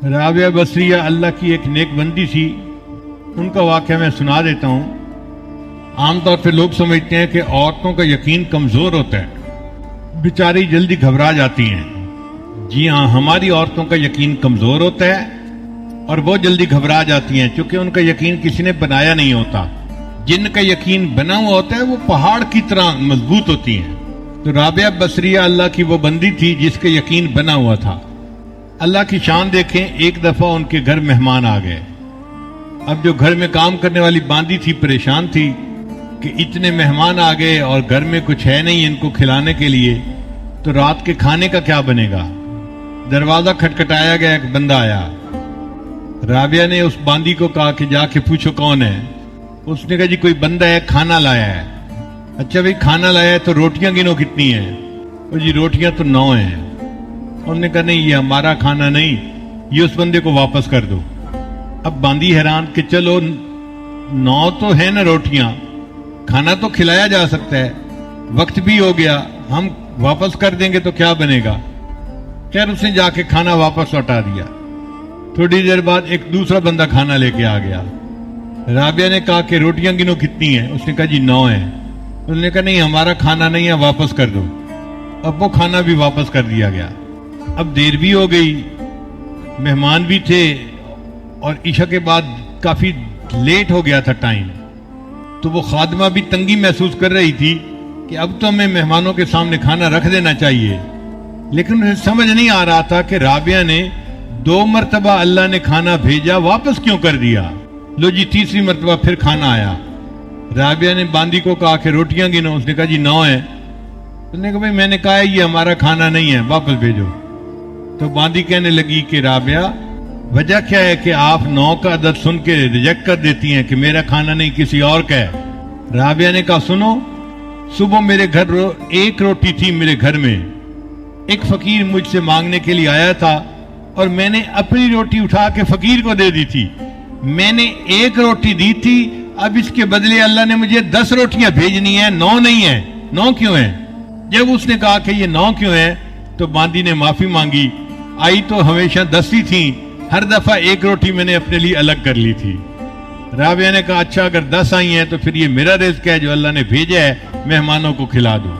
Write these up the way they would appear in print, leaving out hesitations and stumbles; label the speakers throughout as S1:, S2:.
S1: رابعہ بصریہ اللہ کی ایک نیک بندی تھی. ان کا واقعہ میں سنا دیتا ہوں. عام طور پہ لوگ سمجھتے ہیں کہ عورتوں کا یقین کمزور ہوتا ہے, بیچاری جلدی گھبرا جاتی ہیں. جی ہاں, ہماری عورتوں کا یقین کمزور ہوتا ہے اور وہ جلدی گھبرا جاتی ہیں چونکہ ان کا یقین کسی نے بنایا نہیں ہوتا. جن کا یقین بنا ہوا ہوتا ہے وہ پہاڑ کی طرح مضبوط ہوتی ہیں. تو رابعہ بصریہ اللہ کی وہ بندی تھی جس کا یقین بنا ہوا تھا. اللہ کی شان دیکھیں, ایک دفعہ ان کے گھر مہمان آ گئے. اب جو گھر میں کام کرنے والی باندی تھی پریشان تھی کہ اتنے مہمان آ گئے اور گھر میں کچھ ہے نہیں ان کو کھلانے کے لیے, تو رات کے کھانے کا کیا بنے گا. دروازہ کھٹکھٹایا گیا, ایک بندہ آیا. رابعہ نے اس باندی کو کہا کہ جا کے پوچھو کون ہے. اس نے کہا جی کوئی بندہ ہے, کھانا لایا ہے. اچھا بھائی کھانا لایا ہے تو روٹیاں گنو کتنی ہیں. اور جی روٹیاں تو 9 ہیں. انہوں نے کہا نہیں یہ ہمارا کھانا نہیں, یہ اس بندے کو واپس کر دو. اب باندی حیران کہ چلو 9 تو ہے نا روٹیاں, کھانا تو کھلایا جا سکتا ہے, وقت بھی ہو گیا, ہم واپس کر دیں گے تو کیا بنے گا. خیر اس نے جا کے کھانا واپس لوٹا دیا. تھوڑی دیر بعد ایک دوسرا بندہ کھانا لے کے آ گیا. رابعہ نے کہا کہ روٹیاں گنو کتنی ہیں. اس نے کہا جی 9 ہیں. انہوں نے کہا نہیں ہمارا کھانا نہیں ہے, واپس کر دو. اب وہ کھانا بھی واپس کر دیا گیا. اب دیر بھی ہو گئی, مہمان بھی تھے اور عشاء کے بعد کافی لیٹ ہو گیا تھا ٹائم. تو وہ خادمہ بھی تنگی محسوس کر رہی تھی کہ اب تو ہمیں مہمانوں کے سامنے کھانا رکھ دینا چاہیے. لیکن انہیں سمجھ نہیں آ رہا تھا کہ رابعہ نے 2 مرتبہ اللہ نے کھانا بھیجا, واپس کیوں کر دیا. لو جی تیسری مرتبہ پھر کھانا آیا. رابعہ نے باندی کو کہا کہ روٹیاں گنو. اس نے کہا جی 9 ہیں. اس نے کہا بھائی میں نے کہا ہے یہ ہمارا کھانا نہیں ہے, واپس بھیجو. تو باندی کہنے لگی کہ رابعہ وجہ کیا ہے کہ آپ 9 کا عدد سن کے ریجیکٹ کر دیتی ہیں کہ میرا کھانا نہیں کسی اور کا ہے. رابعہ نے کہا سنو, صبح میرے گھر 1 روٹی تھی. میرے گھر میں ایک فقیر مجھ سے مانگنے کے لیے آیا تھا اور میں نے اپنی روٹی اٹھا کے فقیر کو دے دی تھی. میں نے 1 روٹی دی تھی, اب اس کے بدلے اللہ نے مجھے 10 روٹیاں بھیجنی ہیں, 9 نہیں ہیں. 9 کیوں ہیں؟ جب اس نے کہا کہ یہ 9 کیوں ہیں تو باندی نے معافی مانگی. آئی تو ہمیشہ 10 ہی تھیں, ہر دفعہ 1 روٹی میں نے اپنے لیے الگ کر لی تھی. رابعہ نے کہا اچھا اگر 10 آئی ہیں تو پھر یہ میرا رزق ہے جو اللہ نے بھیجا ہے, مہمانوں کو کھلا دوں.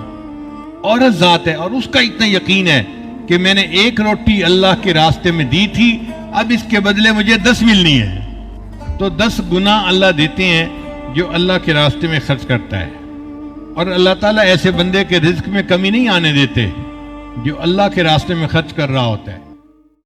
S1: عورت ذات ہے اور اس کا اتنا یقین ہے کہ میں نے 1 روٹی اللہ کے راستے میں دی تھی, اب اس کے بدلے مجھے 10 ملنی ہے. تو 10 گنا اللہ دیتے ہیں جو اللہ کے راستے میں خرچ کرتا ہے. اور اللہ تعالیٰ ایسے بندے کے رزق میں کمی نہیں آنے دیتے جو اللہ کے راستے میں خرچ کر رہا ہوتا ہے.